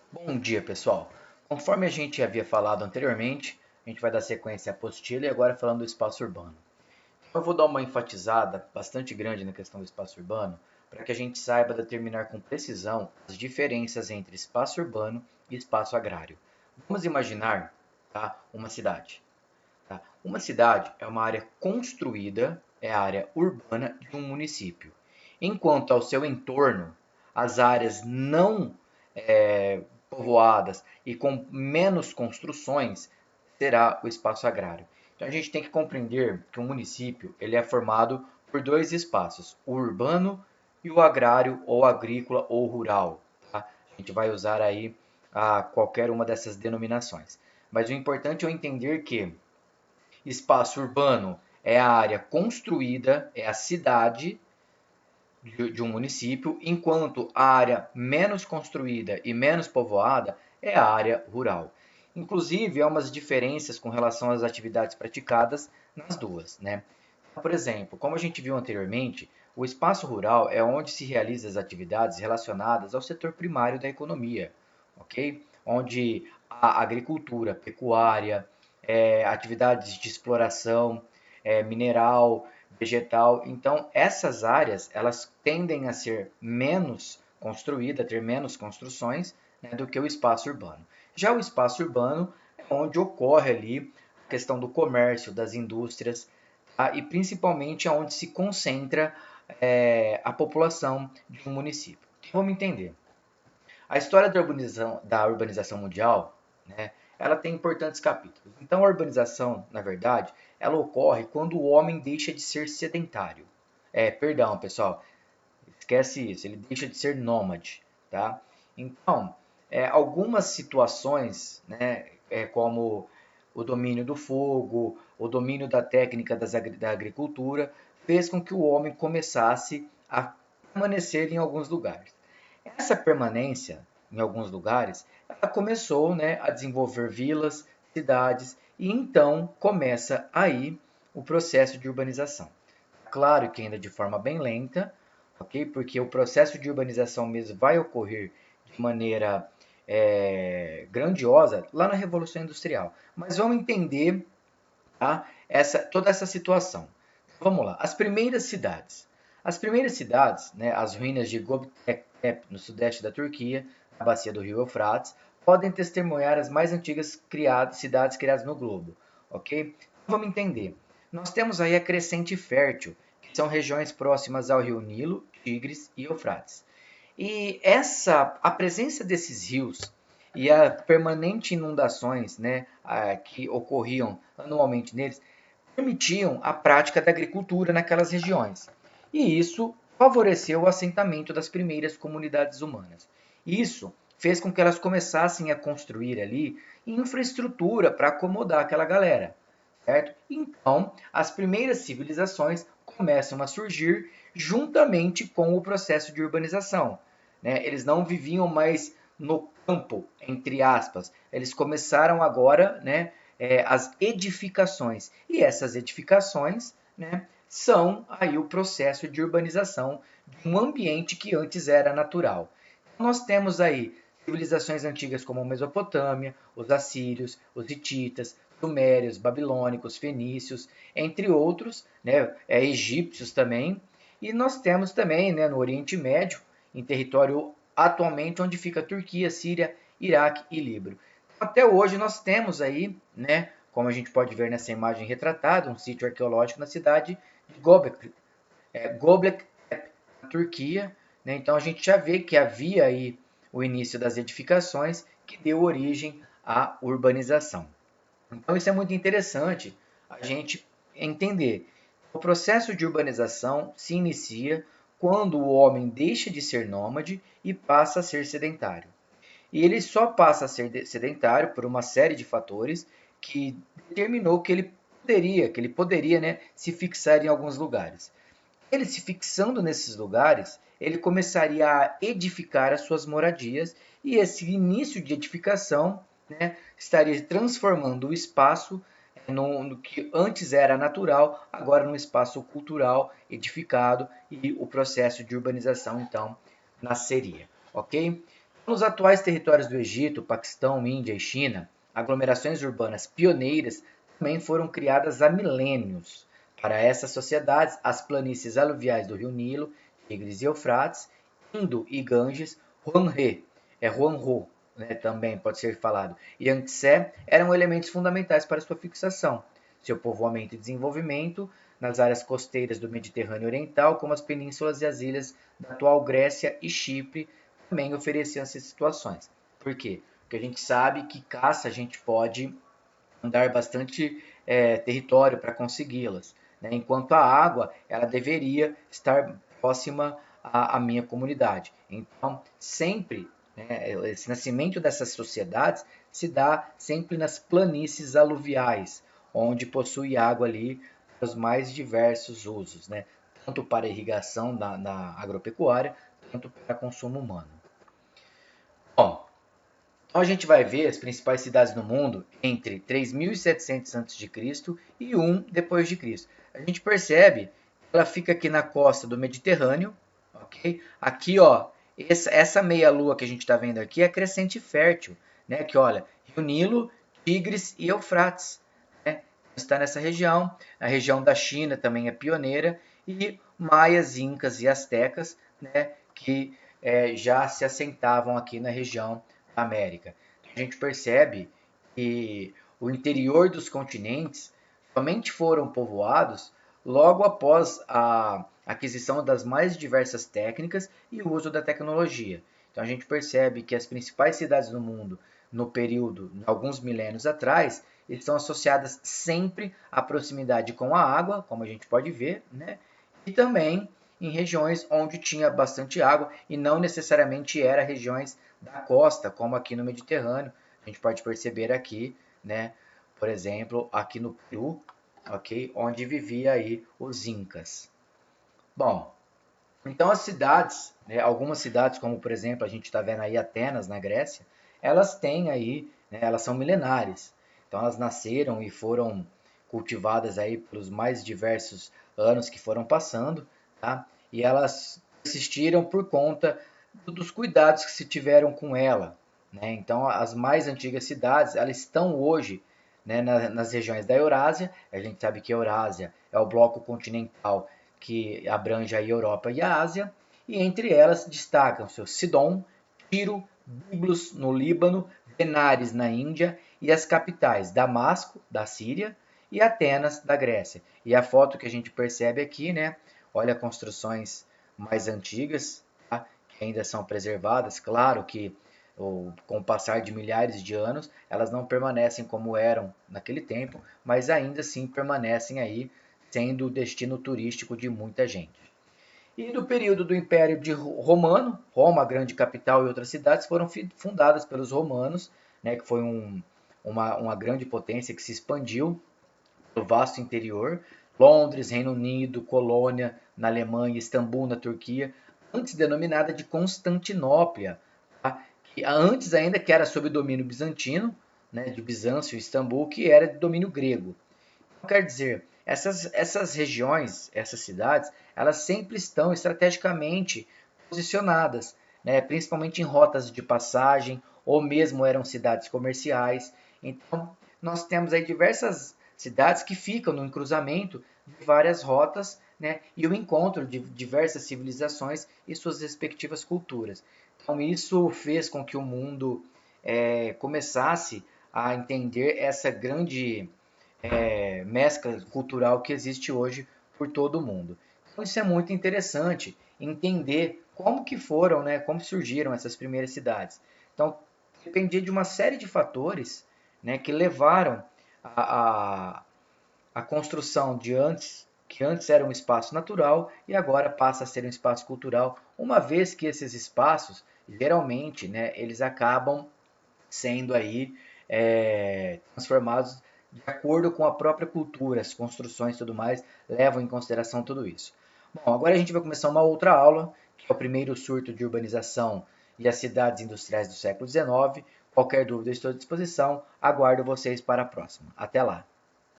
Bom dia, pessoal. Conforme a gente havia falado anteriormente, a gente vai dar sequência à apostila e agora falando do espaço urbano. Eu vou dar uma enfatizada bastante grande na questão do espaço urbano, para que a gente saiba determinar com precisão as diferenças entre espaço urbano e espaço agrário. Vamos imaginar, tá, uma cidade. Tá? Uma cidade é uma área construída, é a área urbana de um município. Enquanto ao seu entorno, as áreas não povoadas e com menos construções será o espaço agrário. Então a gente tem que compreender que o município ele é formado por dois espaços, o urbano e o agrário ou agrícola ou rural. Tá? A gente vai usar aí qualquer uma dessas denominações. Mas o importante é entender que espaço urbano é a área construída, é a cidade de um município, enquanto a área menos construída e menos povoada é a área rural. Inclusive, há umas diferenças com relação às atividades praticadas nas duas, né? Por exemplo, como a gente viu anteriormente, o espaço rural é onde se realizam as atividades relacionadas ao setor primário da economia, ok? Onde a agricultura, pecuária, atividades de exploração, mineral, vegetal. Então, essas áreas elas tendem a ser menos construídas, a ter menos construções, né, do que o espaço urbano. Já o espaço urbano é onde ocorre ali a questão do comércio, das indústrias, tá? E principalmente onde se concentra a população de um município. Então, vamos entender. A história da urbanização mundial, né, ela tem importantes capítulos. Então, a urbanização, na verdade, ela ocorre quando o homem deixa de ser sedentário. Perdão, pessoal, esquece isso, ele deixa de ser nômade, tá? Então, algumas situações, né, como o domínio do fogo, o domínio da técnica da agricultura, fez com que o homem começasse a permanecer em alguns lugares. Essa permanência em alguns lugares, ela começou, né, a desenvolver vilas, cidades, e então começa aí o processo de urbanização. Claro que ainda de forma bem lenta, ok? Porque o processo de urbanização mesmo vai ocorrer de maneira grandiosa lá na Revolução Industrial. Mas vamos entender, tá? Toda essa situação. Vamos lá. As primeiras cidades. As primeiras cidades, né, as ruínas de Göbekli Tepe, no sudeste da Turquia, na bacia do rio Eufrates, podem testemunhar as mais antigas cidades criadas no globo. Ok? Então, vamos entender. Nós temos aí a crescente fértil, que são regiões próximas ao rio Nilo, Tigres e Eufrates. E a presença desses rios e a permanente inundações, né, que ocorriam anualmente neles, permitiam a prática da agricultura naquelas regiões. E isso favoreceu o assentamento das primeiras comunidades humanas. Isso fez com que elas começassem a construir ali infraestrutura para acomodar aquela galera, certo? Então, as primeiras civilizações começam a surgir juntamente com o processo de urbanização, né? Eles não viviam mais no campo, entre aspas. Eles começaram agora, né, as edificações. E essas edificações, né, são aí o processo de urbanização de um ambiente que antes era natural. Nós temos aí civilizações antigas como a Mesopotâmia, os assírios, os hititas, sumérios, babilônicos, fenícios, entre outros, né, egípcios também. E nós temos também, né, no Oriente Médio, em território atualmente onde fica Turquia, Síria, Iraque e Líbano. Até hoje nós temos aí, né, como a gente pode ver nessa imagem retratada, um sítio arqueológico na cidade de Göbekli Tepe, na Turquia. Né? Então a gente já vê que havia aí o início das edificações que deu origem à urbanização. Então isso é muito interessante a gente entender. O processo de urbanização se inicia quando o homem deixa de ser nômade e passa a ser sedentário. E ele só passa a ser sedentário por uma série de fatores que determinou que ele poderia, né, se fixar em alguns lugares. Ele se fixando nesses lugares, ele começaria a edificar as suas moradias e esse início de edificação, né, estaria transformando o espaço no que antes era natural, agora num espaço cultural edificado e o processo de urbanização então nasceria, ok? Nos atuais territórios do Egito, Paquistão, Índia e China, aglomerações urbanas pioneiras também foram criadas há milênios. Para essas sociedades, as planícies aluviais do rio Nilo, Tigres e Eufrates, Indo e Ganges, Huanghe, Huangho, né, também pode ser falado, e Yangtze eram elementos fundamentais para sua fixação. Seu povoamento e desenvolvimento nas áreas costeiras do Mediterrâneo Oriental, como as penínsulas e as ilhas da atual Grécia e Chipre, também ofereciam essas situações. Por quê? Porque a gente sabe que caça a gente pode andar bastante território para consegui-las, né? Enquanto a água ela deveria estar próxima à minha comunidade. Então, sempre, né, esse nascimento dessas sociedades se dá sempre nas planícies aluviais, onde possui água ali para os mais diversos usos, né? Tanto para irrigação na agropecuária, quanto para consumo humano. Bom, então a gente vai ver as principais cidades no mundo entre 3700 a.C. e 1 depois de Cristo. A gente percebe que ela fica aqui na costa do Mediterrâneo, ok? Aqui, ó, essa meia lua que a gente está vendo aqui é crescente fértil, né? Que olha, Rio Nilo, Tigres e Eufrates, né? Está nessa região. A região da China também é pioneira e maias, incas e astecas, né? Que já se assentavam aqui na região da América. A gente percebe que o interior dos continentes somente foram povoados logo após a aquisição das mais diversas técnicas e o uso da tecnologia. Então a gente percebe que as principais cidades do mundo, no período, alguns milênios atrás, estão associadas sempre à proximidade com a água, como a gente pode ver, né? E também em regiões onde tinha bastante água e não necessariamente era regiões da costa, como aqui no Mediterrâneo. A gente pode perceber aqui, né? Por exemplo, aqui no Peru, ok? Onde vivia aí os incas. Bom, então as cidades, né, algumas cidades, como por exemplo a gente está vendo aí Atenas na Grécia, elas têm aí, né, elas são milenares. Então elas nasceram e foram cultivadas aí pelos mais diversos anos que foram passando, tá? E elas persistiram por conta dos cuidados que se tiveram com ela, né? Então as mais antigas cidades, elas estão hoje, né, nas regiões da Eurásia. A gente sabe que a Eurásia é o bloco continental que abrange a Europa e a Ásia, e entre elas destacam-se Sidom, Tiro, Biblos no Líbano, Benares na Índia e as capitais Damasco, da Síria, e Atenas, da Grécia. E a foto que a gente percebe aqui, né? Olha construções mais antigas, tá? Que ainda são preservadas. Claro que com o passar de milhares de anos, elas não permanecem como eram naquele tempo, mas ainda assim permanecem aí, sendo o destino turístico de muita gente. E do período do Império Romano, Roma, a grande capital e outras cidades foram fundadas pelos romanos, né, que foi uma grande potência que se expandiu pelo vasto interior. Londres, Reino Unido, Colônia na Alemanha, Istambul na Turquia, antes denominada de Constantinopla, tá? Que antes ainda que era sob domínio bizantino, né, de Bizâncio e Istambul, que era de domínio grego. Quer dizer, essas regiões, essas cidades, elas sempre estão estrategicamente posicionadas, né, principalmente em rotas de passagem, ou mesmo eram cidades comerciais. Então, nós temos aí diversas cidades que ficam no cruzamento de várias rotas, né, e o encontro de diversas civilizações e suas respectivas culturas. Então, isso fez com que o mundo começasse a entender essa grande mescla cultural que existe hoje por todo o mundo. Então isso é muito interessante, entender como que foram, né, como surgiram essas primeiras cidades. Então dependia de uma série de fatores, né, que levaram a construção de antes, que antes era um espaço natural e agora passa a ser um espaço cultural, uma vez que esses espaços, geralmente, né, eles acabam sendo aí transformados de acordo com a própria cultura, as construções e tudo mais, levam em consideração tudo isso. Bom, agora a gente vai começar uma outra aula, que é o primeiro surto de urbanização e as cidades industriais do século XIX. Qualquer dúvida, estou à disposição. Aguardo vocês para a próxima. Até lá!